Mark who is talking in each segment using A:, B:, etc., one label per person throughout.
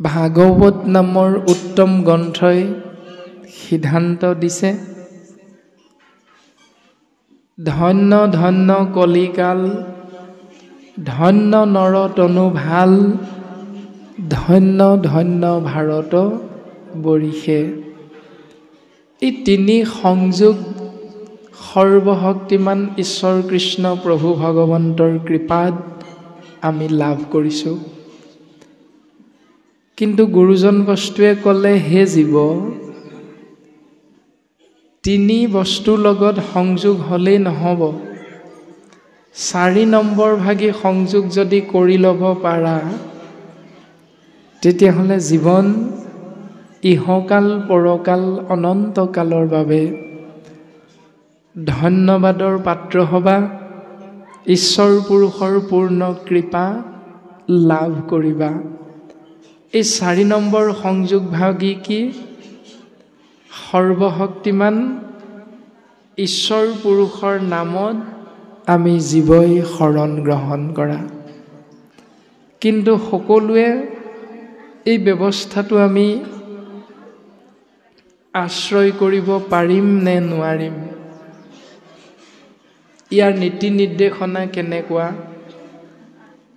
A: ভাগৱত নামৰ উত্তম গ্ৰন্থই সিদ্ধান্ত দিছে, ধন্য ধন্য কলিকাল, ধন্য নৰতনু ভাল, ধন্য ধন্য ভাৰত বৰিষে। এই তিনি সংযোগ সৰ্বশক্তিমান ঈশ্বৰ কৃষ্ণ প্ৰভু ভগৱন্তৰ কৃপাত আমি লাভ কৰিছোঁ। কিন্তু গুৰুজন বস্তুৱে ক'লে, হে জীৱ, তিনি বস্তুৰ লগত সংযোগ হ'লেই নহ'ব, 4 নম্বৰ ভাগি সংযোগ যদি কৰি ল'ব পাৰা, তেতিয়াহ'লে জীৱন ইহকাল পৰকাল অনন্ত কালৰ বাবে ধন্যবাদৰ পাত্ৰ হ'বা, ঈশ্বৰ পুৰুষৰ পূৰ্ণ কৃপা লাভ কৰিবা। এই 4 নম্বৰ সংযোগ ভাগি কি? সৰ্বশক্তিমান ঈশ্বৰ পুৰুষৰ নামত আমি জীৱই শৰণ গ্ৰহণ কৰা। কিন্তু সকলোৱে এই ব্যৱস্থাটো আমি আশ্ৰয় কৰিব পাৰিম নে নোৱাৰিম? ইয়াৰ নীতি নিৰ্দেশনা কেনেকুৱা?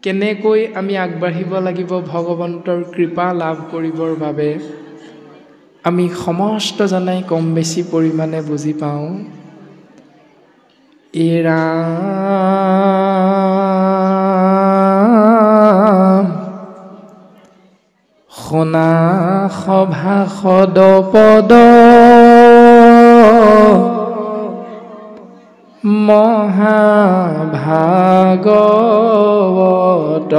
A: কেনেকৈ আমি আগবাঢ়িব লাগিব ভগৱন্তৰ কৃপা লাভ কৰিবৰ বাবে? আমি সমস্ত জনাই কম বেছি পৰিমাণে বুজি পাওঁ। শুনা সভা সদ পদ মহাভাগৱত,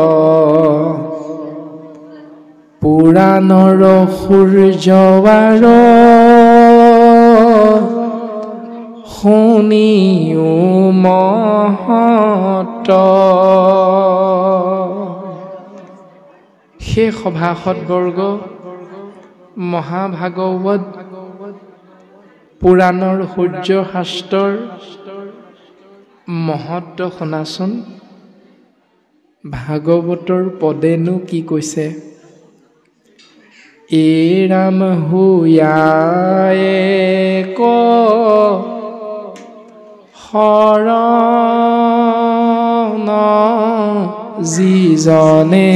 A: পুৰাণৰ সূৰ্যৱাৰ শুনিও মহত। সেই সভাসদবৰ্গ মহাভাগৱত পুৰাণৰ সূৰ্য শাস্ত্ৰৰ মহত্ব শুনাচোন। ভাগৱতৰ পদেনো কি কৈছে? ৰাম হুয়ায়ে ক শৰণ যিজনে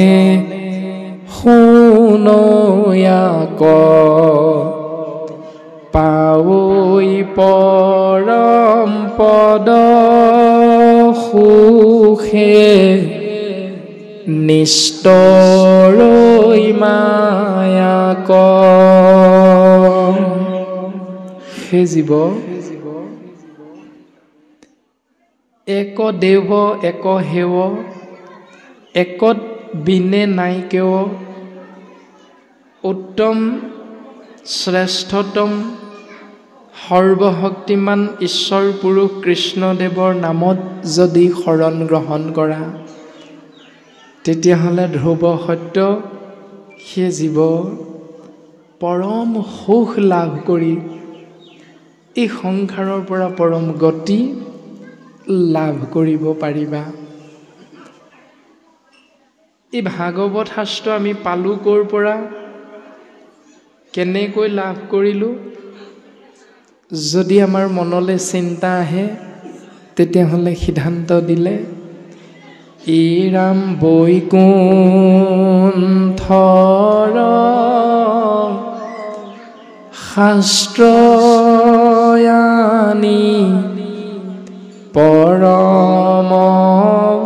A: শুনয়াক, পাৱৈ পৰম পদ সুখে নিস্তৰৈ মায়াক। হে জীৱ, এক দেৱ এক হেৱ, একত বিনে নাইকেও, উত্তম শ্ৰেষ্ঠতম সৰ্বশক্তিমান ঈশ্বৰ পুৰুষ কৃষ্ণদেৱৰ নামত যদি শৰণ গ্ৰহণ কৰা, তেতিয়াহ'লে ধ্ৰুৱ সত্য, সেই জীৱ পৰম সুখ লাভ কৰি এই সংসাৰৰ পৰা পৰম গতি লাভ কৰিব পাৰিবা। এই ভাগৱত শাস্ত্ৰ আমি পালোঁ ক'ৰ পৰা? কেনেকৈ লাভ কৰিলোঁ? যদি আমাৰ মনলৈ চিন্তা আহে, তেতিয়াহ'লে সিদ্ধান্ত দিলে, ৰাম বৈকুণ্ঠৰ শাস্ত্ৰয়ানি পৰম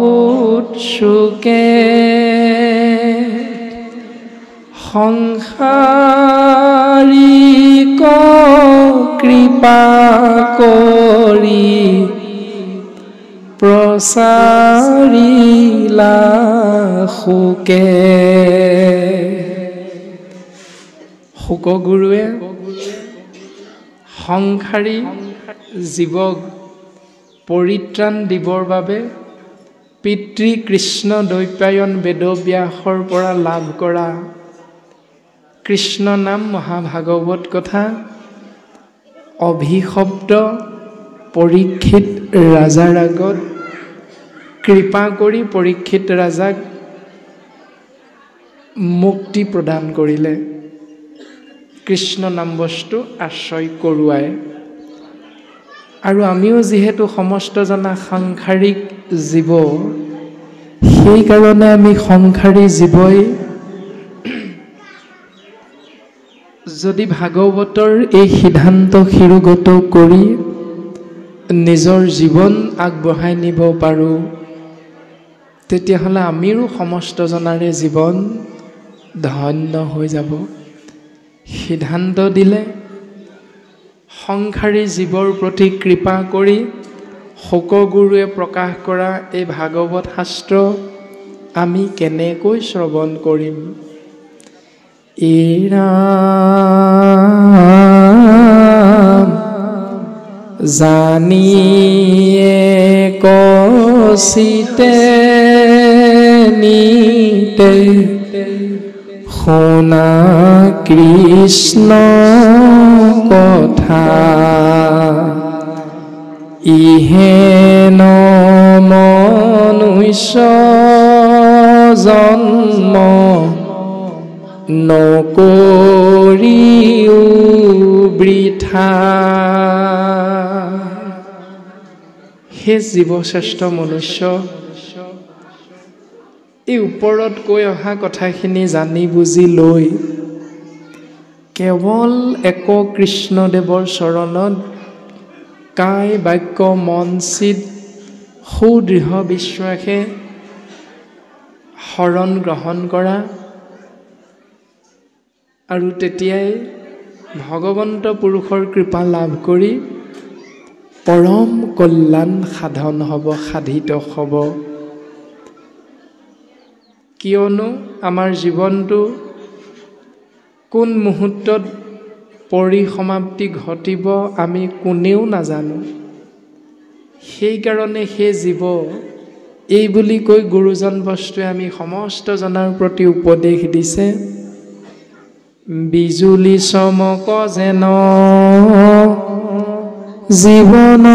A: উৎসুকে, সংসাৰিক কৃপা কৰি প্ৰচাৰিলা সুকে। শুকগুৰুৱে সংসাৰী জীৱক পৰিত্ৰাণ দিবৰ বাবে পিতৃ কৃষ্ণ দ্বৈপায়ন বেদব্যাসৰ পৰা লাভ কৰা কৃষ্ণ নাম মহাভাগৱত কথা অভিশপ্ত পৰীক্ষিত ৰাজাৰ আগত কৃপা কৰি পৰীক্ষিত ৰাজাক মুক্তি প্ৰদান কৰিলে কৃষ্ণ নাম বস্তু আশ্ৰয় কৰোৱাই। আৰু আমিও যিহেতু সমস্ত জনা সাংসাৰিক জীৱ, সেইকাৰণে আমি সংসাৰী জীৱই যদি ভাগৱতৰ এই সিদ্ধান্ত শিৰোগত কৰি নিজৰ জীৱন আগবঢ়াই নিব পাৰোঁ, তেতিয়াহ'লে আমিও সমস্ত জনাৰে জীৱন ধন্য হৈ যাব। সিদ্ধান্ত দিলে সংসাৰী জীৱৰ প্ৰতি কৃপা কৰি শোকগুৰুৱে প্ৰকাশ কৰা এই ভাগৱত শাস্ত্ৰ আমি কেনেকৈ শ্ৰৱণ কৰিম? ৰাম জানিয়ে কচিতে নিতে শুনা কৃষ্ণ কথা, ইহে ন মনুষ্য জন্ম নকৰিও বৃথা। হে জীৱশ্ৰেষ্ঠ মনুষ্য, এই ওপৰত কৈ অহা কথাখিনি জানি বুজি লৈ কেৱল এক কৃষ্ণদেৱৰ চৰণত কায় বাক্য মন চিত সুদৃঢ় বিশ্বাসে শৰণ গ্ৰহণ কৰা, আৰু তেতিয়াই ভগৱন্ত পুৰুষৰ কৃপা লাভ কৰি পৰম কল্যাণ সাধন হ'ব, সাধিত হ'ব। কিয়নো আমাৰ জীৱনটো কোন মুহূৰ্তত পৰিসমাপ্তি ঘটিব আমি কোনেও নাজানো। সেইকাৰণে সেই জীৱ এই বুলি কৈ গুৰুজন বস্তুৱে আমি সমস্ত জনাৰ প্ৰতি উপদেশ দিছে, বিজুলি চমক যেন জীৱন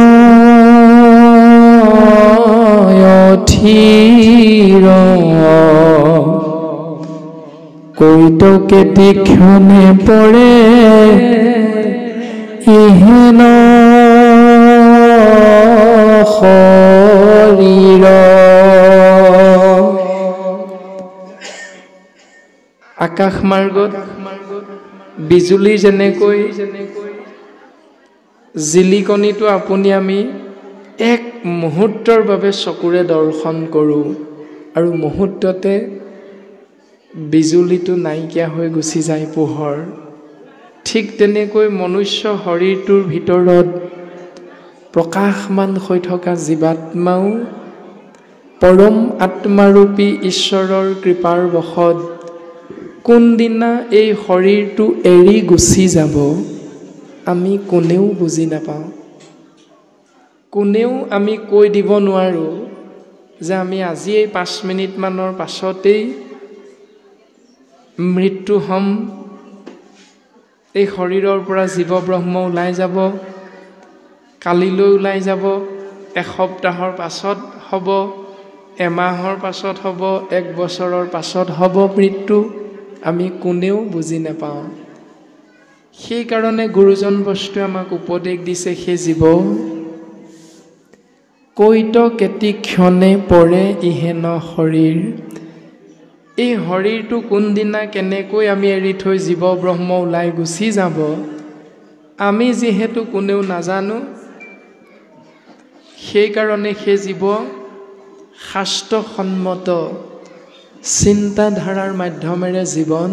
A: অথিৰ, কৈতকেতি ক্ষণে পৰে ইহেন শৰীৰ। আকাশ মাৰ্গত বিজুলী যেনেকৈ জিলিকনিটো আপুনি আমি এক মুহূৰ্তৰ বাবে চকুৰে দৰ্শন কৰোঁ আৰু মুহূৰ্ততে বিজুলীটো নাইকিয়া হৈ গুচি যায় পোহৰ, ঠিক তেনেকৈ মনুষ্য শৰীৰটোৰ ভিতৰত প্ৰকাশমান হৈ থকা জীৱাত্মাও পৰম আত্মাৰূপী ঈশ্বৰৰ কৃপাৰ বশত কোনদিনা এই শৰীৰটো এৰি গুচি যাব আমি কোনেও বুজি নাপাওঁ। কোনেও আমি কৈ দিব নোৱাৰোঁ যে আমি আজি এই 5 মিনিটমানৰ পাছতেই মৃত্যু হ'ম, এই শৰীৰৰ পৰা জীৱ ব্ৰহ্ম ওলাই যাব, কালিলৈ ওলাই যাব, এসপ্তাহৰ পাছত হ'ব, এমাহৰ পাছত হ'ব, 1 বছৰৰ পাছত হ'ব মৃত্যু। আমি কোনেও বুজি নাপাওঁ। সেইকাৰণে গুৰুজন বস্তুৱে আমাক উপদেশ দিছে, সেই জীৱ কৈতকেতি ক্ষণে পৰে ইহেন শৰীৰ। এই শৰীৰটো কোনদিনা কেনেকৈ আমি এৰি থৈ জীৱ ব্ৰহ্ম ওলাই গুচি যাব আমি যিহেতু কোনেও নাজানো, সেইকাৰণে সেই জীৱ শাস্ত্ৰসন্মত চিন্তাধাৰাৰ মাধ্যমেৰে জীৱন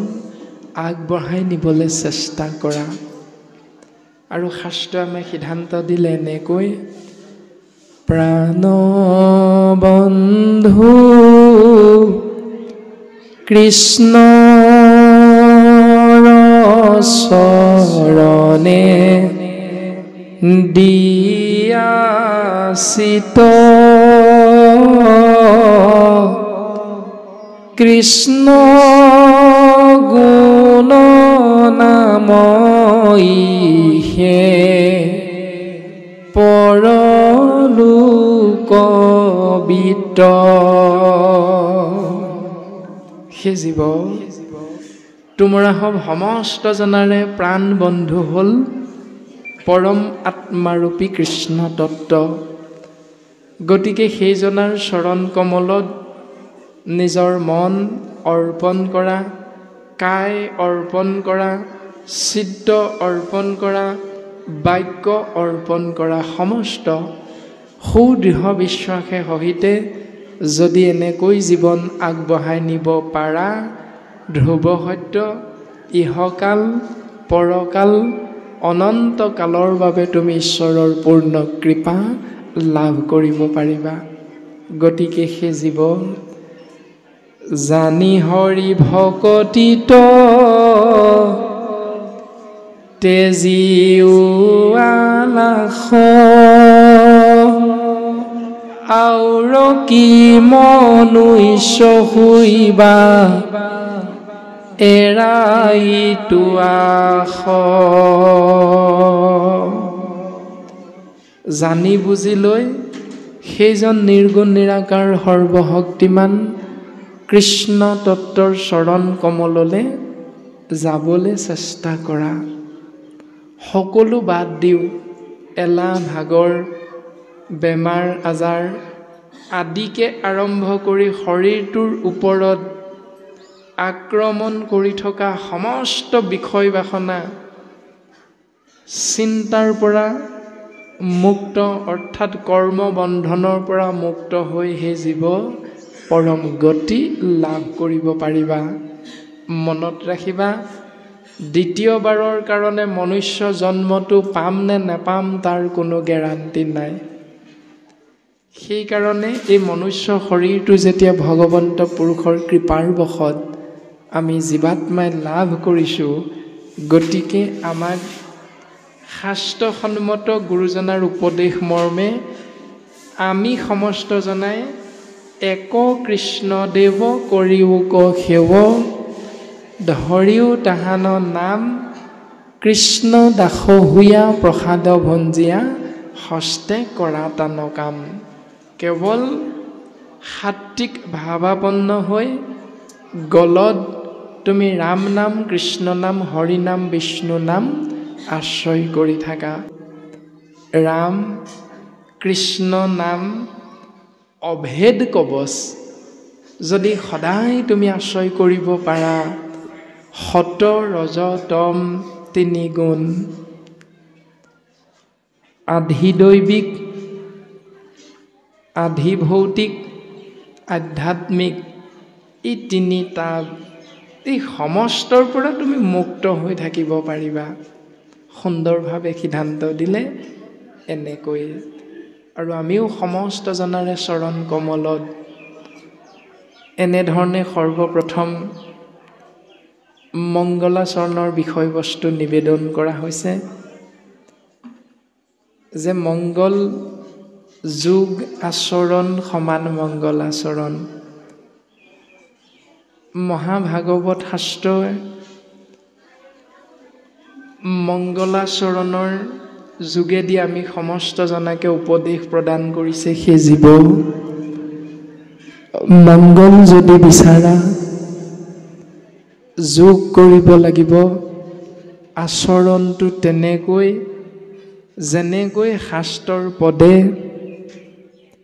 A: আগবঢ়াই নিবলৈ চেষ্টা কৰা। আৰু শাস্ত্ৰই আমাক সিদ্ধান্ত দিলে এনেকৈ, প্ৰাণবন্ধু কৃষ্ণ চৰণে দিয়াচিত কৃষ্ণ গুণ নাম ইহে পৰলোকবিত। হে জীৱ, তোমৰা সব সমস্ত জনাৰে প্ৰাণ বন্ধু হ'ল পৰম আত্মাৰূপী কৃষ্ণ তত্ত্ব। গতিকে সেইজনাৰ চৰণ কমলত নিজৰ মন অৰ্পণ কৰা, কায় অৰ্পণ কৰা, চিত্ত অৰ্পণ কৰা, বাক্য অৰ্পণ কৰা, সমস্ত সুদৃঢ় বিশ্বাসে সহিতে যদি এনেকৈ জীৱন আগবঢ়াই নিব পাৰা, ধ্ৰুৱ সত্য ইহকাল পৰকাল অনন্ত কালৰ বাবে তুমি ঈশ্বৰৰ পূৰ্ণ কৃপা লাভ কৰিব পাৰিবা। গতিকে সেই জীৱন জানি হৰি ভকতিত তেজিও আলাস আউৰ কি মনুষ্য শুইবা এৰাইতো আস। জানি বুজি লৈ সেইজন নিৰ্গুণ নিৰাকাৰ সৰ্বশক্তিমান কৃষ্ণ তত্ত্বৰ চৰণ কমললৈ যাবলৈ চেষ্টা কৰা। সকলো বাদ দিও, এলাহ ভাগৰ বেমাৰ আজাৰ আদিকে আৰম্ভ কৰি শৰীৰটোৰ ওপৰত আক্ৰমণ কৰি থকা সমস্ত বিষয় বাসনা চিন্তাৰ পৰা মুক্ত, অৰ্থাৎ কৰ্ম বন্ধনৰ পৰা মুক্ত হৈ সেই জীৱ পৰম গতি লাভ কৰিব পাৰিবা। মনত ৰাখিবা, দ্বিতীয়বাৰৰ কাৰণে মনুষ্য জন্মটো পাম নে নেপাম তাৰ কোনো গেৰাণ্টি নাই। সেইকাৰণে এই মনুষ্য শৰীৰটো যেতিয়া ভগৱন্ত পুৰুষৰ কৃপাৰ বশত আমি জীৱাত্মাই লাভ কৰিছোঁ, গতিকে আমাক শাস্ত্ৰসন্মত গুৰুজনাৰ উপদেশ মৰ্মে আমি সমস্ত জনাই এক কৃষ্ণ দেৱ কৰিও ক সেৱ ধৰিও তাহান নাম কৃষ্ণ দাস হুয়া প্ৰসাদ ভঞ্জিয়া হস্তে কৰা তান কাম। কেৱল সাত্বিক ভাৱাপন্ন হৈ গলত তুমি ৰাম নাম, কৃষ্ণ নাম, হৰি নাম, বিষ্ণু নাম আশ্ৰয় কৰি থাকা। ৰাম কৃষ্ণ নাম অভেদ কবচ যদি সদায় তুমি আশ্ৰয় কৰিব পাৰা, সত ৰজ তম তিনি গুণ আধিদৈৱিক আধিভৌতিক আধ্যাত্মিক এই তিনিটা এই সমস্তৰ পৰা তুমি মুক্ত হৈ থাকিব পাৰিবা। সুন্দৰভাৱে সিদ্ধান্ত দিলে এনেকৈ। আৰু আমিও সমস্ত জনাৰে চৰণ কমলত এনেধৰণে সৰ্বপ্ৰথম মংগলাচৰণৰ বিষয়বস্তু নিবেদন কৰা হৈছে যে মংগল যোগ আচৰণ সমান মংগলাচৰণ। মহাভাগৱত শাস্ত্ৰই মংগলাচৰণৰ যোগেদি আমি সমস্ত জনাকে উপদেশ প্ৰদান কৰিছে। সেই জীৱ মংগল যদি বিচাৰা যোগ কৰিব লাগিব, আচৰণটো যেনেকৈ শাস্ত্ৰৰ পদে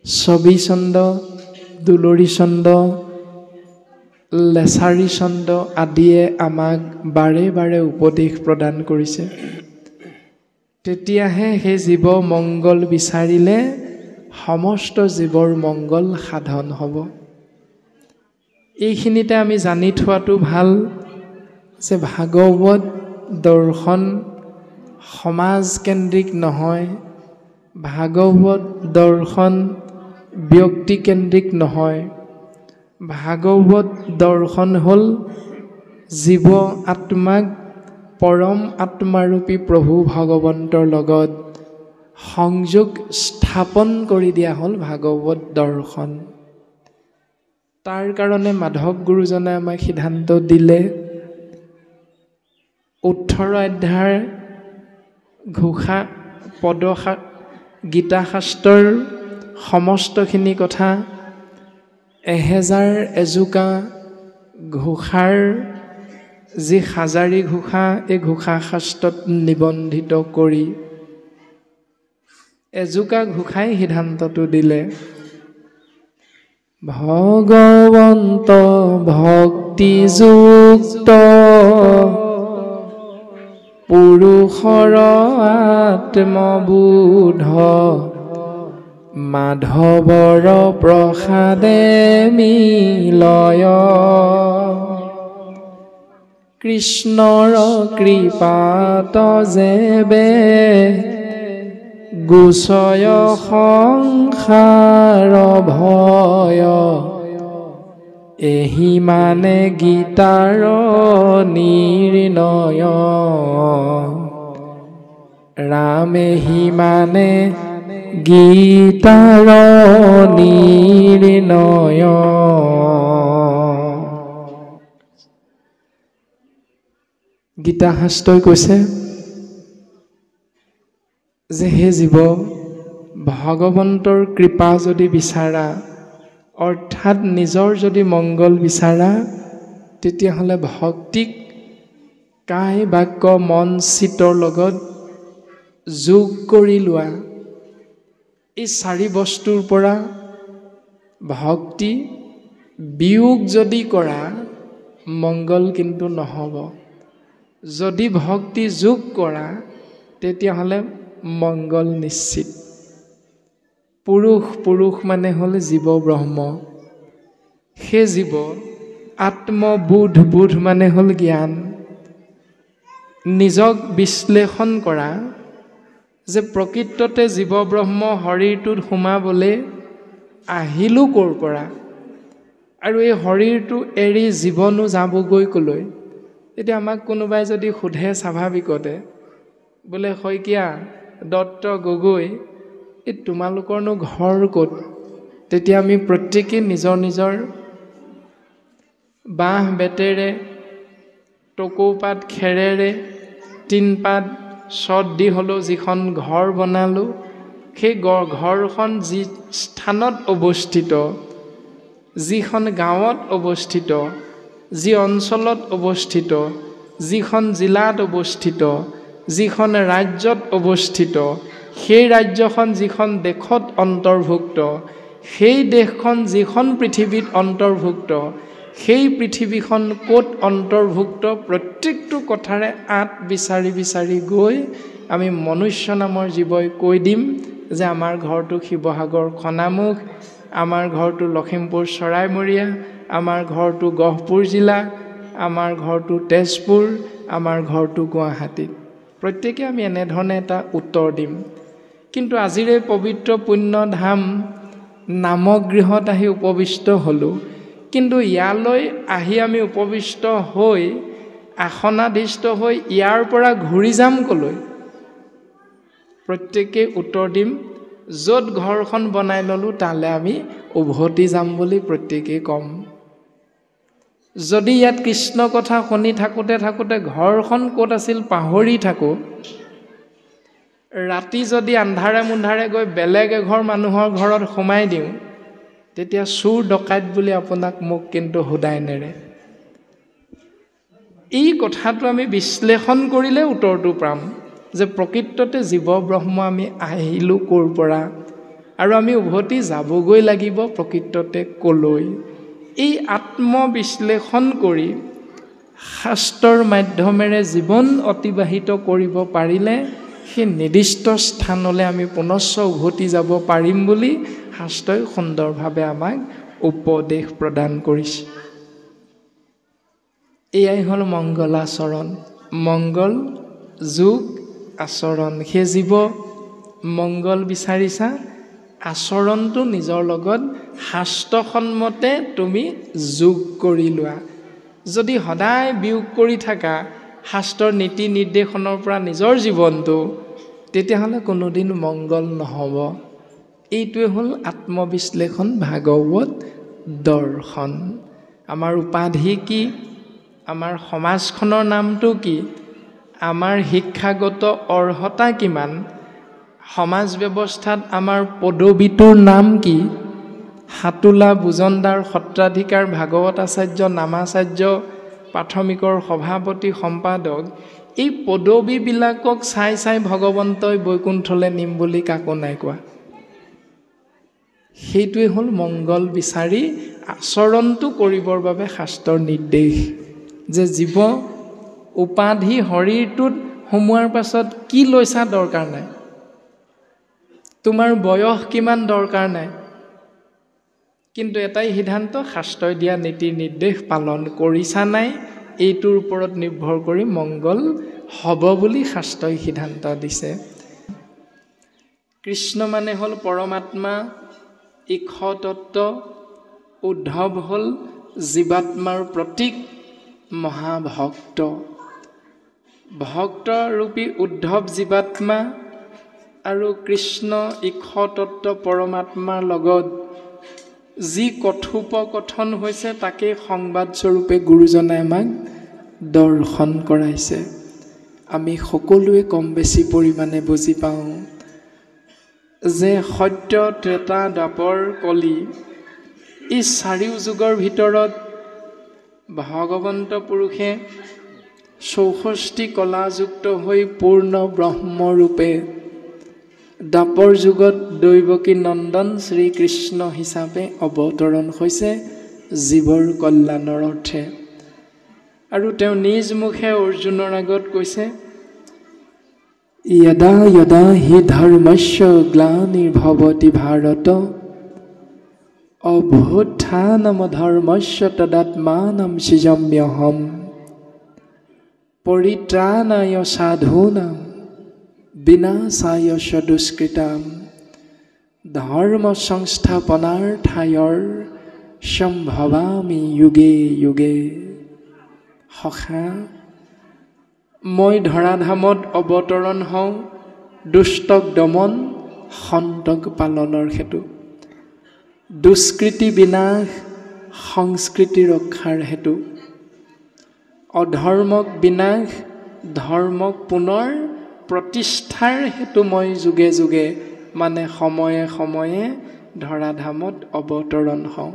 A: ছবি চন্দ, দুলৰি চন্দ, লেচাৰী চন্দ আদিয়ে আমাক বাৰে বাৰে উপদেশ প্ৰদান কৰিছে। তেতিয়াহে সেই জীৱ মংগল বিচাৰিলে সমস্ত জীৱৰ মংগল সাধন হ'ব। এইখিনিতে আমি জানি থোৱাটো ভাল যে ভাগৱত দৰ্শন সমাজকেন্দ্ৰিক নহয়, ভাগৱত দৰ্শন ব্যক্তিকেন্দ্ৰিক নহয়। ভাগৱত দৰ্শন হ'ল জীৱ আত্মাক পৰম আত্মাৰূপী প্ৰভু ভগৱন্তৰ লগত সংযোগ স্থাপন কৰি দিয়া হ'ল ভাগৱত দৰ্শন। তাৰ কাৰণে মাধৱ গুৰুজনে আমাক সিদ্ধান্ত দিলে 18 অধ্যায় ঘোষা গীতা শাস্ত্ৰৰ সমস্তখিনি কথা 1000 এজোকা ঘোষাৰ যি হাজাৰী ঘোষা, এই ঘোষা শাস্ত্ৰত নিবন্ধিত কৰি এজোকা ঘোষাই সিদ্ধান্তটো দিলে, ভগৱন্ত ভক্তিযুক্ত পুৰুষৰ আত্মবোধ মাধৱৰ প্ৰসাদে মিলয়, কৃষ্ণৰ কৃপাত যেবে গুচয় সংসাৰ ভয়, এহি মানে গীতাৰ নিৰ্ণয়, ৰামেহি মানে গীতাৰ নিৰ্ণয়। গীতা শাস্ত্ৰই কৈছে যে হে জীৱ, ভগৱন্তৰ কৃপা যদি বিচাৰা, অৰ্থাৎ নিজৰ যদি মংগল বিচাৰা, তেতিয়াহ'লে ভক্তিক কায় বাক্য মন চিতৰ লগত যোগ কৰি লোৱা। এই চাৰি বস্তুৰ পৰা ভক্তি বিয়োগ যদি কৰা, মংগল কিন্তু নহ'ব। যদি ভক্তি যোগ কৰা, তেতিয়াহ'লে মংগল নিশ্চিত। পুৰুষ মানে হ'ল জীৱ ব্ৰহ্ম, সেই জীৱ আত্মবোধ মানে হ'ল জ্ঞান। নিজক বিশ্লেষণ কৰা যে প্ৰকৃততে জীৱ ব্ৰহ্ম শৰীৰটোত সোমাবলৈ আহিলোঁ ক'ৰ পৰা, আৰু এই শৰীৰটো এৰি জীৱনো যাবগৈ ক'লৈ। এতিয়া আমাক কোনোবাই যদি সোধে স্বাভাৱিকতে, বোলে শইকীয়া, দত্ত, গগৈ, এই তোমালোকৰনো ঘৰ ক'ত? তেতিয়া আমি প্ৰত্যেকেই নিজৰ নিজৰ বাঁহ বেতেৰে, টকৌপাত খেৰেৰে, টিনপাত চট দি হ'লেও যিখন ঘৰ বনালোঁ, সেই ঘৰখন যি স্থানত অৱস্থিত, যিখন গাঁৱত অৱস্থিত, যি অঞ্চলত অৱস্থিত, যিখন জিলাত অৱস্থিত, যিখন ৰাজ্যত অৱস্থিত, সেই ৰাজ্যখন যিখন দেশত অন্তৰ্ভুক্ত, সেই দেশখন যিখন পৃথিৱীত অন্তৰ্ভুক্ত, সেই পৃথিৱীখন ক'ত অন্তৰ্ভুক্ত, প্ৰত্যেকটো কথাৰে আঁত বিচাৰি বিচাৰি গৈ আমি মনুষ্য নামৰ জীৱই কৈ দিম যে আমাৰ ঘৰটো শিৱসাগৰ খনামুখ, আমাৰ ঘৰটো লখিমপুৰ চৰাইমৰীয়া, আমাৰ ঘৰটো গহপুৰ জিলা, আমাৰ ঘৰটো তেজপুৰ, আমাৰ ঘৰটো গুৱাহাটীত। প্ৰত্যেকে আমি এনেধৰণে এটা উত্তৰ দিম। কিন্তু আজিৰ এই পবিত্ৰ পুণ্য ধাম নামগৃহত আহি উপবিষ্ট হ'লোঁ, কিন্তু ইয়ালৈ আহি আমি উপবিষ্ট হৈ আসনাধিষ্ঠ হৈ ইয়াৰ পৰা ঘূৰি যাম ক'লৈ? প্ৰত্যেকে উত্তৰ দিম, য'ত ঘৰখন বনাই ল'লোঁ তালৈ আমি উভতি যাম বুলি প্ৰত্যেকেই ক'ম। যদি ইয়াত কৃষ্ণ কথা শুনি থাকোঁতে থাকোঁতে ঘৰখন ক'ত আছিল পাহৰি থাকোঁ, ৰাতি যদি আন্ধাৰে মুন্ধাৰে গৈ বেলেগ এঘৰ মানুহৰ ঘৰত সোমাই দিওঁ, তেতিয়া চোৰ ডকাইত বুলি আপোনাক মোক কিন্তু সোধাই নেৰে। এই কথাটো আমি বিশ্লেষণ কৰিলে উত্তৰটো পাম যে প্ৰকৃততে জীৱ ব্ৰহ্ম আমি আহিলোঁ ক'ৰ পৰা, আৰু আমি উভতি যাবগৈ লাগিব প্ৰকৃততে ক'লৈ। এই আত্মবিশ্লেষণ কৰি শাস্ত্ৰৰ মাধ্যমেৰে জীৱন অতিবাহিত কৰিব পাৰিলে সেই নিৰ্দিষ্ট স্থানলৈ আমি পুনশ্চ উভতি যাব পাৰিম বুলি শাস্ত্ৰই সুন্দৰভাৱে আমাক উপদেশ প্ৰদান কৰিছে। এয়াই হ'ল মংগলাচৰণ, মংগল যোগ আচৰণ। সেই জীৱ মংগল বিচাৰিছা, আচৰণটো নিজৰ লগত শাস্ত্ৰসন্মতে তুমি যোগ কৰি লোৱা। যদি সদায় বিয়োগ কৰি থাকা শাস্ত্ৰৰ নীতি নিৰ্দেশনৰ পৰা নিজৰ জীৱনটো, তেতিয়াহ'লে কোনোদিন মংগল নহ'ব। এইটোৱে হ'ল আত্মবিশ্লেষণ ভাগৱত দৰ্শন। আমাৰ উপাধি কি? আমাৰ সমাজখনৰ নামটো কি? আমাৰ শিক্ষাগত অৰ্হতা কিমান? সমাজ ব্যৱস্থাত আমাৰ পদবীটোৰ নাম কি? সাতোলা, বুজনদাৰ, সত্ৰাধিকাৰ, ভাগৱত আচাৰ্য, নামাচাৰ্য, প্ৰাথমিকৰ সভাপতি সম্পাদক এই পদবীবিলাকক চাই চাই ভগৱন্তই বৈকুণ্ঠলৈ নিম বুলি কাকো নাই কোৱা। সেইটোৱে হ'ল মংগল বিচাৰি আচৰণটো কৰিবৰ বাবে শাস্ত্ৰৰ নিৰ্দেশ, যে জীৱ উপাধি শৰীৰটোত সোমোৱাৰ পাছত কি লৈছা দৰকাৰ নাই, তোমাৰ বয়স কিমান দৰকাৰ নাই, কিন্তু এটাই সিদ্ধান্ত, শাস্ত্ৰই দিয়া নীতি নিৰ্দেশ পালন কৰিছা নাই, এইটোৰ ওপৰত নিৰ্ভৰ কৰি মংগল হ'ব বুলি শাস্ত্ৰই সিদ্ধান্ত দিছে। কৃষ্ণ মানে হ'ল পৰমাত্মা, ঈশতত্ব, উদ্ধৱ হ'ল জীৱাত্মাৰ প্ৰতীক, মহাভক্ত। ভক্তৰূপী উদ্ধৱ জীৱাত্মা আৰু কৃষ্ণ ঈশতত্ব পৰমাত্মাৰ লগত যি কথোপকথন হৈছে তাকে সংবাদস্বৰূপে গুৰুজনাই আমাক দৰ্শন কৰাইছে। আমি সকলোৱে কম বেছি পৰিমাণে বুজি পাওঁ যে সত্য, ত্ৰেতা, দ্বাপৰ, কলি এই চাৰিও যুগৰ ভিতৰত ভগৱন্ত পুৰুষে 64 কলাযুক্ত হৈ পূৰ্ণ ব্ৰহ্মৰূপে দ্বাপৰ যুগত দৈৱকী নন্দন শ্ৰীকৃষ্ণ হিচাপে অৱতৰণ হৈছে জীৱৰ কল্যাণৰ অৰ্থে। আৰু তেওঁ নিজ মুখে অৰ্জুনৰ আগত কৈছে, য়দা য়দা হি ধৰ্মস্য গ্লানিৰ্ভৱতি ভাৰত অভ্যুত্থানম ধৰ্মস্য তদাত্মানম সৃজাম্যহম পৰিত্ৰাণায় সাধূনাম বিনাশায় চ দুষ্কৃতাম ধৰ্ম সংস্থাপনাৰ্থায়ৰ সম্ভৱামি যুগে যুগে। সখা, মই ধৰাধামত অৱতৰণ হওঁ দুষ্টক দমন, সন্তক পালনৰ হেতু, দুষ্কৃতি বিনাশ, সংস্কৃতি ৰক্ষাৰ হেতু, অধৰ্মক বিনাশ, ধৰ্মক পুনৰ প্ৰতিষ্ঠাৰ হেতু মই যুগে যুগে মানে সময়ে সময়ে ধৰাধামত অৱতৰণ হওঁ।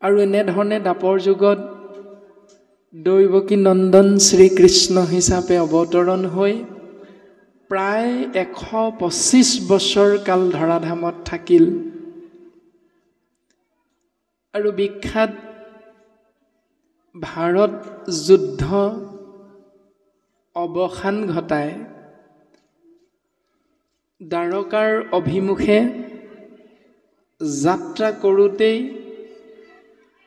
A: আৰু এনেধৰণে দ্বাপৰ যুগত দৈৱকী নন্দন শ্ৰীকৃষ্ণ হিচাপে অৱতৰণ হৈ প্ৰায় 125 বছৰ কাল ধৰাধামত থাকিল। আৰু বিখ্যাত ভাৰত যুদ্ধ অৱসান ঘটাই দ্বাৰকাৰ অভিমুখে যাত্ৰা কৰোঁতেই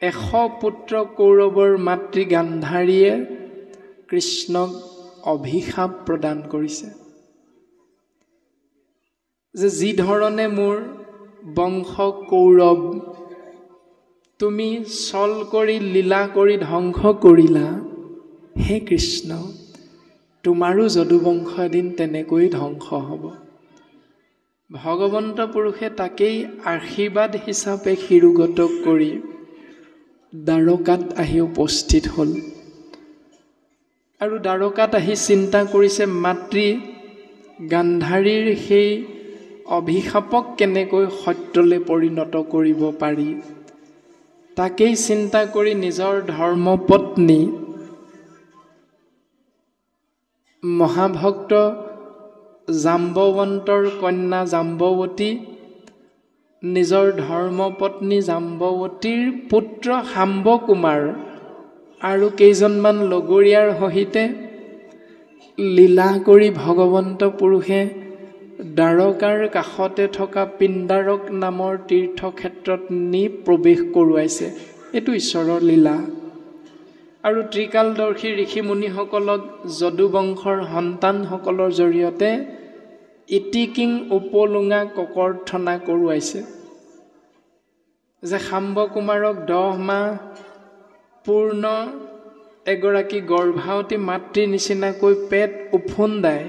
A: 100 পুত্ৰ কৌৰৱৰ মাতৃ গান্ধাৰীয়ে কৃষ্ণক অভিশাপ প্ৰদান কৰিছে যে যি ধৰণে মোৰ বংশ কৌৰৱ তুমি ছল কৰি লীলা কৰি ধ্বংস কৰিলা, হে কৃষ্ণ তোমাৰো যদুবংশ এদিন তেনেকৈ ধ্বংস হ'ব। ভগৱন্ত পুৰুষে তাকেই আশীৰ্বাদ হিচাপে শিৰোগত কৰি দ্বাৰকাত আহি উপস্থিত হ'ল। আৰু দ্বাৰকাত আহি চিন্তা কৰিছে মাতৃ গান্ধাৰীৰ সেই অভিশাপক কেনেকৈ সত্যলৈ পৰিণত কৰিব পাৰি। তাকেই চিন্তা কৰি নিজৰ ধৰ্মপত্নী মহাভক্ত জাম্বৱন্তৰ কন্যা জাম্বৱতী, নিজৰ ধৰ্মপত্নী জাম্বৱতীৰ পুত্ৰ শাম্বকুমাৰ আৰু কেইজনমান লগৰীয়াৰ সহিতে লীলা কৰি ভগৱন্ত পুৰুষে দ্বাৰকাৰ কাষতে থকা পিণ্ডাৰক নামৰ তীৰ্থক্ষেত্ৰত নি প্ৰৱেশ কৰোৱাইছে। এইটো ঈশ্বৰৰ লীলা। আৰু ত্ৰিকালদৰ্শী ঋষিমুনিসকলক যদুবংশৰ সন্তানসকলৰ জৰিয়তে ইটিকিং উপলুঙা ককৰ্থনা কৰোৱাইছে যে শাম্বকুমাৰক 10 মাহ পূৰ্ণ এগৰাকী গৰ্ভাৱতী মাতৃৰ নিচিনাকৈ পেট উফুন্দাই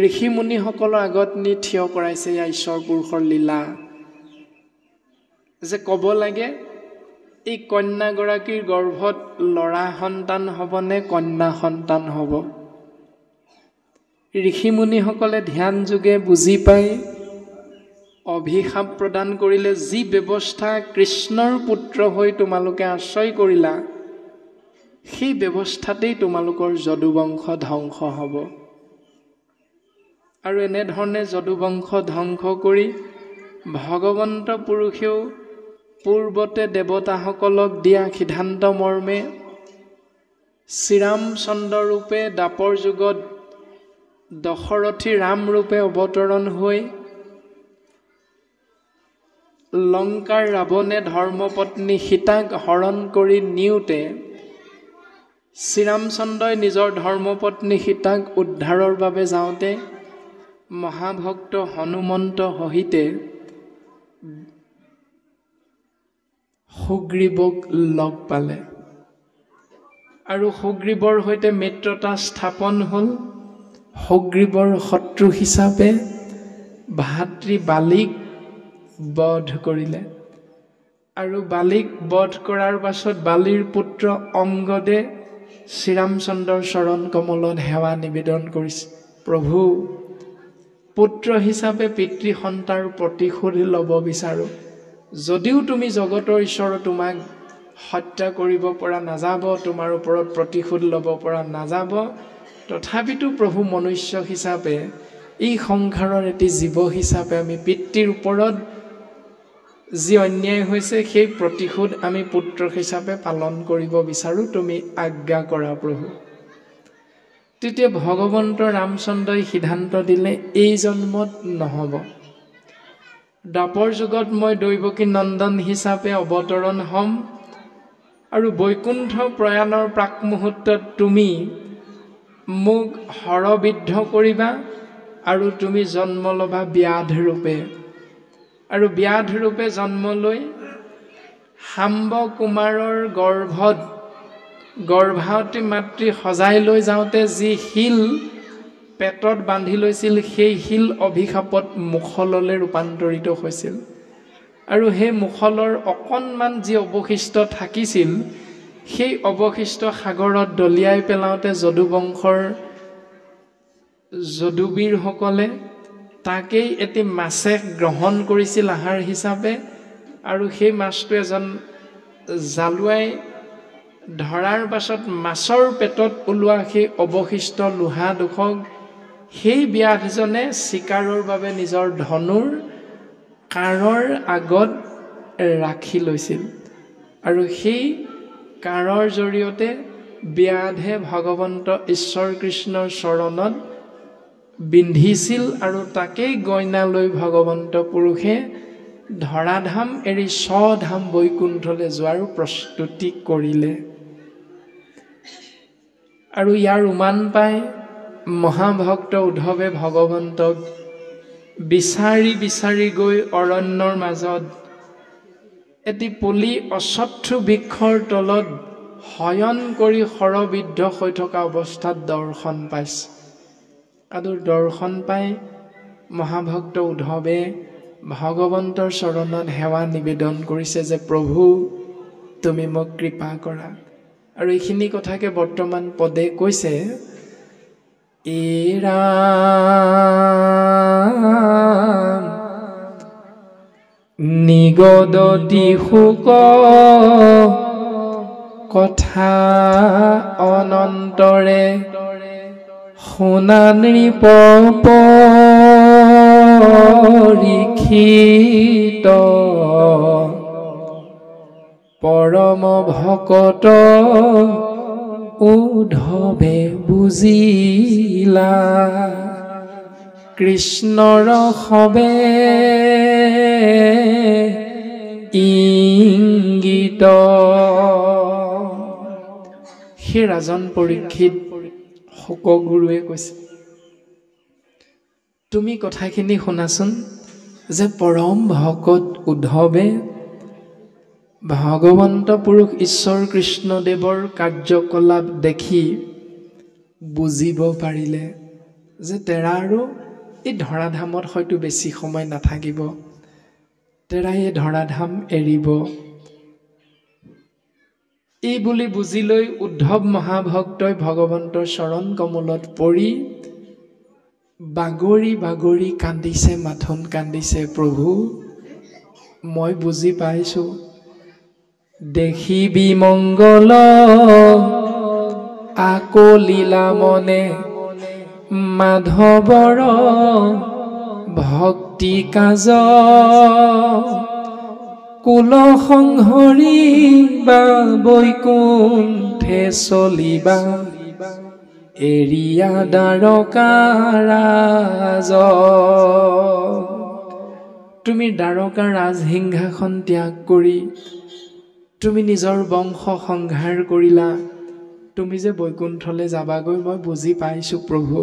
A: ঋষিমুনিসকলৰ আগত নি থিয় কৰাইছে। এয়া ঈশ্বৰ পুৰুষৰ লীলা যে ক'ব লাগে এই কন্যাগৰাকীৰ গৰ্ভত ল'ৰা সন্তান হ'বনে কন্যা সন্তান হ'ব। ঋষিমুনিসকলে ধ্যান যোগে বুজি পাই অভিশাপ প্ৰদান কৰিলে, যি ব্যৱস্থা কৃষ্ণৰ পুত্ৰ হৈ তোমালোকে আশ্ৰয় কৰিলা সেই ব্যৱস্থাতেই তোমালোকৰ যদুবংশ ধ্বংস হ'ব। আৰু এনেধৰণে যদুবংশ ধ্বংস কৰি ভগৱন্ত পুৰুষেও পূৰ্বতে দেৱতাসকলক দিয়া সিদ্ধান্ত মৰ্মে শ্ৰীৰামচন্দ্ৰ ৰূপে দ্বাপৰ যুগত দশৰথী ৰাম ৰূপে অৱতৰণ হৈ লংকাৰ ৰাৱণে ধৰ্মপত্নী সীতাক হৰণ কৰি নিওঁতে শ্ৰীৰামচন্দ্ৰই নিজৰ ধৰ্মপত্নী সীতাক উদ্ধাৰৰ বাবে যাওঁতে মহাভক্ত হনুমন্ত সহিতে সুগ্ৰীৱক লগ পালে আৰু সুগ্ৰীৱৰ সৈতে মিত্ৰতা স্থাপন হ'ল। সুগ্ৰীৱৰ শত্ৰু হিচাপে ভাতৃ বালিক বধ কৰিলে আৰু বালিক বধ কৰাৰ পাছত বালিৰ পুত্ৰ অংগদে শ্ৰীৰামচন্দ্ৰৰ চৰণ কমলত সেৱা নিবেদন কৰিছে। প্ৰভু, পুত্ৰ হিচাপে পিতৃ সন্তাৰ প্ৰতিশোধ ল'ব বিচাৰোঁ। যদিও তুমি জগতৰ ঈশ্বৰ, তোমাক হত্যা কৰিব পৰা নাযাব, তোমাৰ ওপৰত প্ৰতিশোধ ল'ব পৰা নাযাব, তথাপিতো প্ৰভু মনুষ্য হিচাপে এই সংসাৰৰ এটি জীৱ হিচাপে আমি পিতৃৰ ওপৰত যি অন্যায় হৈছে সেই প্ৰতিশোধ আমি পুত্ৰ হিচাপে পালন কৰিব বিচাৰোঁ, তুমি আজ্ঞা কৰা প্ৰভু। তেতিয়া ভগৱন্ত ৰামচন্দ্ৰই সিদ্ধান্ত দিলে এই জন্মত নহ'ব, দ্বাপৰ যুগত মই দৈৱকী নন্দন হিচাপে অৱতৰণ হ'ম আৰু বৈকুণ্ঠ প্ৰয়াণৰ প্ৰাক মুহূৰ্তত তুমি মোক হৰবিদ্ধ কৰিবা আৰু তুমি জন্ম ল'বা ব্যাধ ৰূপে। আৰু ব্যাধ ৰূপে জন্ম লৈ শাম্ব কুমাৰৰ গৰ্ভত গৰ্ভাৱতী মাতৃ সজাই লৈ যাওঁতে যি শিল পেটত বান্ধি লৈছিল সেই শিল অভিশাপত মুখললৈ ৰূপান্তৰিত হৈছিল আৰু সেই মুখলৰ অকণমান যি অৱশিষ্ট থাকিছিল সেই অৱশিষ্ট সাগৰত দলিয়াই পেলাওঁতে যদুবংশৰ যদুবীৰসকলে তাকেই এটি মাছে গ্ৰহণ কৰিছিল আহাৰ হিচাপে আৰু সেই মাছটো এজন জালুৱাই ধৰাৰ পাছত মাছৰ পেটত ওলোৱা সেই অৱশিষ্ট লোহা দুখক সেই ব্যাধজনে চিকাৰৰ বাবে নিজৰ ধনুৰ কাঁড়ৰ আগত ৰাখি লৈছিল আৰু সেই কাঁড়ৰ জৰিয়তে ব্যাধে ভগৱন্ত ঈশ্বৰ কৃষ্ণৰ চৰণত বিন্ধিছিল আৰু তাকেই গইনা লৈ ভগৱন্ত পুৰুষে ধৰাধাম এৰি স্বধাম বৈকুণ্ঠলৈ যোৱাৰ প্ৰস্তুতি কৰিলে। আৰু ইয়াৰ উমান পাই মহাভক্ত উদ্ধৱে ভগৱন্তক বিচাৰি বিচাৰি গৈ অৰণ্যৰ মাজত এটি পলি অশ্বত্থ বৃক্ষৰ তলত শয়ন কৰি শৰবিদ্ধ হৈ থকা অৱস্থাত দৰ্শন পাইছে। আৰু দৰ্শন পাই মহাভক্ত উদ্ধৱে ভগৱন্তৰ চৰণত সেৱা নিবেদন কৰিছে যে প্ৰভু, তুমি মোক কৃপা কৰা। আৰু এইখিনি কথাকে বৰ্তমান পদে কৈছে, ৰাম নিগদতি শোক কথা অনন্তৰে শুনা নৃপ পৰীক্ষিত পৰম ভকত উদ্ধৱে বুজিলা কৃষ্ণৰ সবে ইংগিত। সেই ৰাজন পৰীক্ষিত শোকগুৰুৱে কৈছে, তুমি কথাখিনি শুনাচোন যে পৰম ভকত উদ্ধৱে ভগৱন্ত পুৰুষ ঈশ্বৰ কৃষ্ণদেৱৰ কাৰ্যকলাপ দেখি বুজিব পাৰিলে যে তেৰা আৰু এই ধৰাধামত হয়তো বেছি সময় নাথাকিব, তেৰা এই ধৰাধাম এৰিব। এই বুলি বুজি লৈ উদ্ধৱ মহাভক্তই ভগৱন্তৰ চৰণ কমলত পৰি বাগৰি বাগৰি কান্দিছে, মাথোন কান্দিছে, প্ৰভু মই বুজি পাইছোঁ, দেখি বিমংগল আকলিলা মনে মাধৱৰ ভক্তি কাজ কুল সংহৰি বা বৈকুণ্ঠে চলিবা এৰিয়া দ্বাৰকা ৰাজ। তুমি দ্বাৰকা ৰাজসিংহাসন ত্যাগ কৰি তুমি নিজৰ বংশ সংহাৰ কৰিলা। তুমি যে বৈকুণ্ঠলৈ যাবাগৈ মই বুজি পাইছোঁ প্ৰভু,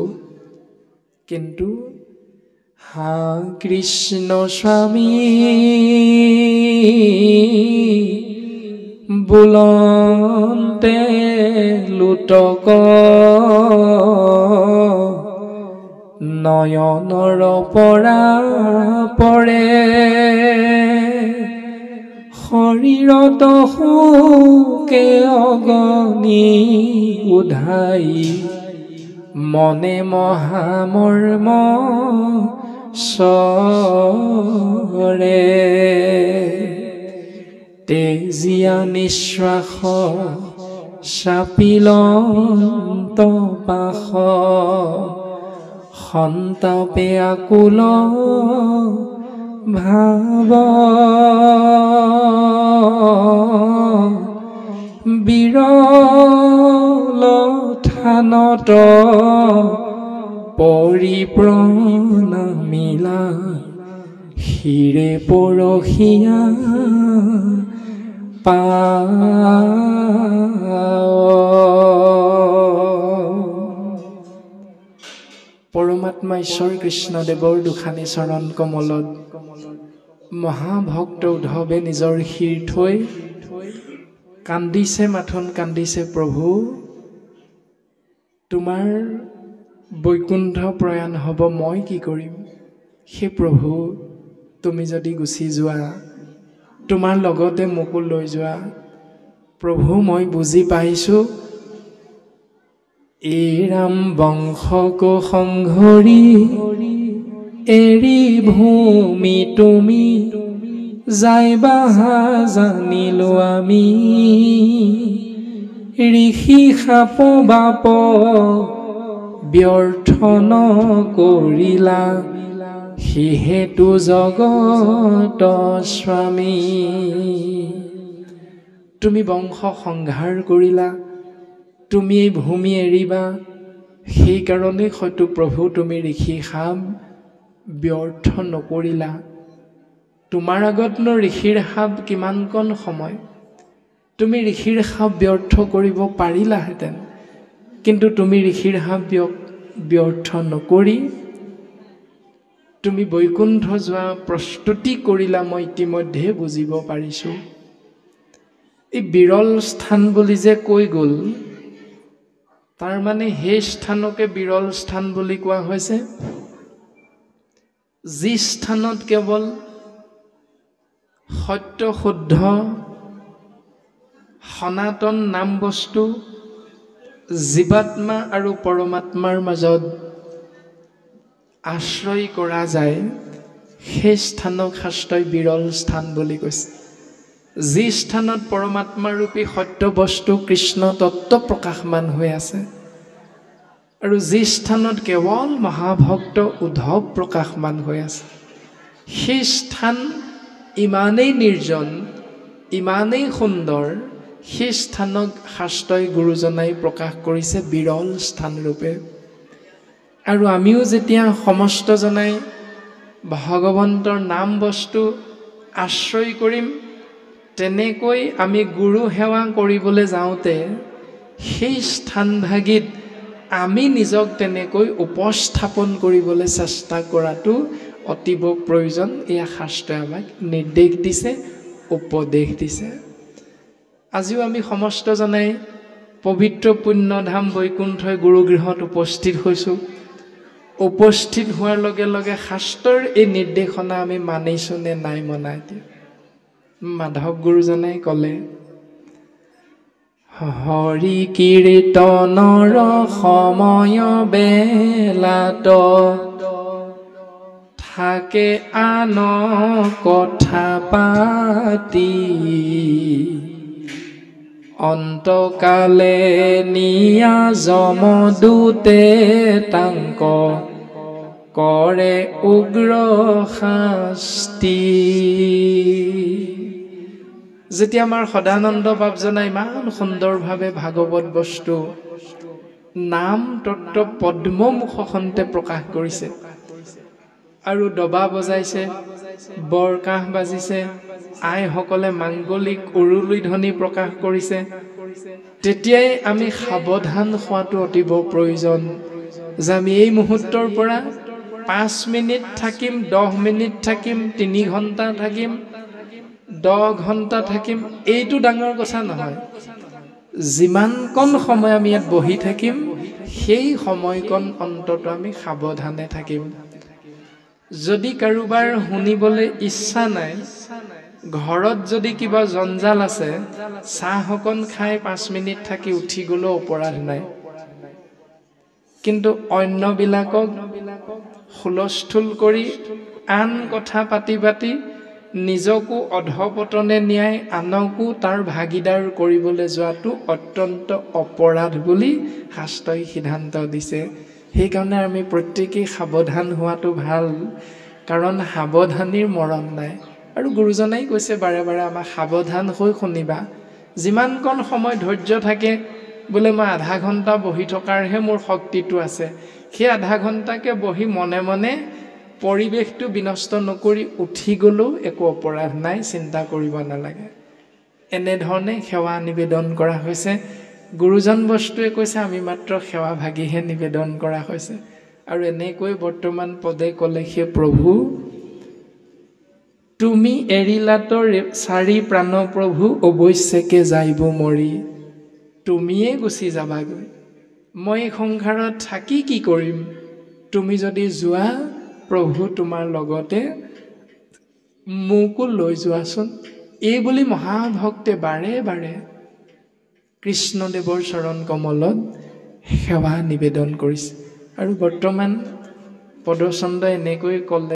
A: কিন্তু হা কৃষ্ণ স্বামী বুলন্তে লুটক নয়নৰ পৰা পৰে শৰীৰত শোকে অগনি উধাই মনে মহামৰ্ম সৰে তেজিয়া নিশ্বাস চাপিলন্ত পাশ সন্তাপে আকুল ভাব বিৰল থানত পৰিপ্ৰণামিলা শিৰে পৰহিয়া পৰমাত্মা ঈশ্বৰ কৃষ্ণদেৱৰ দুখানি চৰণ কমলত মহাভক্ত উদ্ধৱে নিজৰ শিৰ থৈ কান্দিছে, মাথোন কান্দিছে। প্ৰভু, তোমাৰ বৈকুণ্ঠ প্ৰয়াণ হ'ব, মই কি কৰিম? সেই প্ৰভু, তুমি যদি গুচি যোৱা, তোমাৰ লগতে মোকো লৈ যোৱা। প্ৰভু, মই বুজি পাইছোঁ এই ৰাম বংশক সংহৰি এৰি ভূমি তুমি যাইবা জানিলো আমি ঋষি সাপ বাপ ব্যৰ্থ নকৰিলা সিহেতু জগত স্বামী। তুমি বংশ সংহাৰ কৰিলা, তুমি এই ভূমি এৰিবা, সেইকাৰণে হয়তো প্ৰভু তুমি ঋষি সাপ ব্যৰ্থ নকৰিলা। তোমাৰ আগতনো ঋষিৰ সাপ কিমানকণ সময়? তুমি ঋষিৰ সাপ ব্যৰ্থ কৰিব পাৰিলাহেঁতেন, কিন্তু তুমি ঋষিৰ সাপ ব্যৰ্থ নকৰি তুমি বৈকুণ্ঠ যোৱা প্ৰস্তুতি কৰিলা। মই ইতিমধ্যে বুজিব পাৰিছোঁ। এই বিৰল স্থান বুলি যে কৈ গ'ল, তাৰ মানে সেই স্থানকে বিৰল স্থান বুলি কোৱা হৈছে যি স্থানত কেৱল সত্য শুদ্ধ সনাতন নাম বস্তু জীৱাত্মা আৰু পৰমাত্মাৰ মাজত আশ্ৰয় কৰা যায়, সেই স্থানক শাস্ত্ৰই বিৰল স্থান বুলি কৈছে। যি স্থানত পৰমাত্মাৰূপী সত্য বস্তু কৃষ্ণ তত্ত্ব প্ৰকাশমান হৈ আছে, আৰু যি স্থানত কেৱল মহাভক্ত উদ্ধৱ প্ৰকাশমান হৈ আছে, সেই স্থান ইমানেই নিৰ্জন, ইমানেই সুন্দৰ, সেই স্থানক শাস্ত্ৰই গুৰুজনাই প্ৰকাশ কৰিছে বিৰল স্থানৰূপে। আৰু আমিও যেতিয়া সমস্তজনাই ভগৱন্তৰ নাম বস্তু আশ্ৰয় কৰিম, তেনেকৈ আমি গুৰু সেৱা কৰিবলৈ যাওঁতে সেই স্থানভাগিত আমি নিজক তেনেকৈ উপস্থাপন কৰিবলৈ চেষ্টা কৰাটো অতীৱ প্ৰয়োজন। এয়া শাস্ত্ৰই আমাক নিৰ্দেশ দিছে, উপদেশ দিছে। আজিও আমি সমস্তজনাই পবিত্ৰ পুণ্যধাম বৈকুণ্ঠই গুৰুগৃহত উপস্থিত হৈছোঁ। উপস্থিত হোৱাৰ লগে লগে শাস্ত্ৰৰ এই নিৰ্দেশনা আমি মানিছোঁ নে নাই মনা? এতিয়া মাধৱ গুৰুজনাই ক'লে, হৰি কীৰ্তনৰ সময় বেলাত থাকে আন কথা পাতি অন্তকালে নিয়া যমদূতে তাংক কৰে উগ্ৰ শাস্তি। যেতিয়া আমাৰ সদানন্দ বাপজনা ইমান সুন্দৰভাৱে ভাগৱত বস্তু নাম তত্ত্ব পদ্মমুখখনতে প্ৰকাশ কৰিছে আৰু দবা বজাইছে, বৰকাহ বাজিছে, আইসকলে মাংগলিক উৰুলি ধ্বনি প্ৰকাশ কৰিছে, তেতিয়াই আমি সাৱধান হোৱাটো অতিব প্ৰয়োজন যে আমি এই মুহূৰ্তৰ পৰা 5 মিনিট থাকিম, 10 মিনিট থাকিম, 3 ঘণ্টা থাকিম, 10 ঘণ্টা থাকিম, এইটো ডাঙৰ কথা নহয়। যিমানকণ সময় আমি ইয়াত বহি থাকিম সেই সময়কণ অন্তত আমি সাৱধানে থাকিম। যদি কাৰোবাৰ শুনিবলৈ ইচ্ছা নাই, ঘৰত যদি কিবা জঞ্জাল আছে, চাহ অকণ খাই 5 মিনিট থাকি উঠি গ'লেও অপৰাধ নাই। কিন্তু অন্যবিলাকক হুলস্থুল কৰি আন কথা পাতি পাতি নিজকো অধপতনে নিয়াই আনকো তাৰ ভাগিদাৰ কৰিবলৈ যোৱাটো অত্যন্ত অপৰাধ বুলি শাস্ত্ৰই সিদ্ধান্ত দিছে। সেইকাৰণে আমি প্ৰত্যেকেই সাৱধান হোৱাটো ভাল, কাৰণ সাৱধানীৰ মৰণ নাই। আৰু গুৰুজনাই কৈছে বাৰে বাৰে আমাক সাৱধান হৈ শুনিবা। যিমানকণ সময় ধৈৰ্য থাকে, বোলে মই আধা ঘণ্টা বহি থকাৰহে মোৰ শক্তিটো আছে, সেই আধা ঘণ্টাকে বহি মনে মনে পৰিৱেশটো বিনষ্ট নকৰি উঠি গ'লেও একো অপৰাধ নাই, চিন্তা কৰিব নালাগে। এনেধৰণে সেৱা নিবেদন কৰা হৈছে। গুৰুজন বস্তুৱে কৈছে আমি মাত্ৰ সেৱা ভাগিহে নিবেদন কৰা হৈছে। আৰু এনেকৈ বৰ্তমান পদে ক'লে, সেই প্ৰভু তুমি এৰিলাতৰ 4 প্ৰাণ প্ৰভু অৱশ্যেকে যাইব মৰি, তুমিয়ে গুচি যাবাগৈ, মই এই সংসাৰত থাকি কি কৰিম, তুমি যদি যোৱা প্ৰভু তোমাৰ লগতে মোকো লৈ যোৱাচোন। এই বুলি মহাভক্তে বাৰে বাৰে কৃষ্ণদেৱৰ চৰণ কমলত সেৱা নিবেদন কৰিছে। আৰু বৰ্তমান পদচন্দ্ৰই এনেকৈ ক'লে,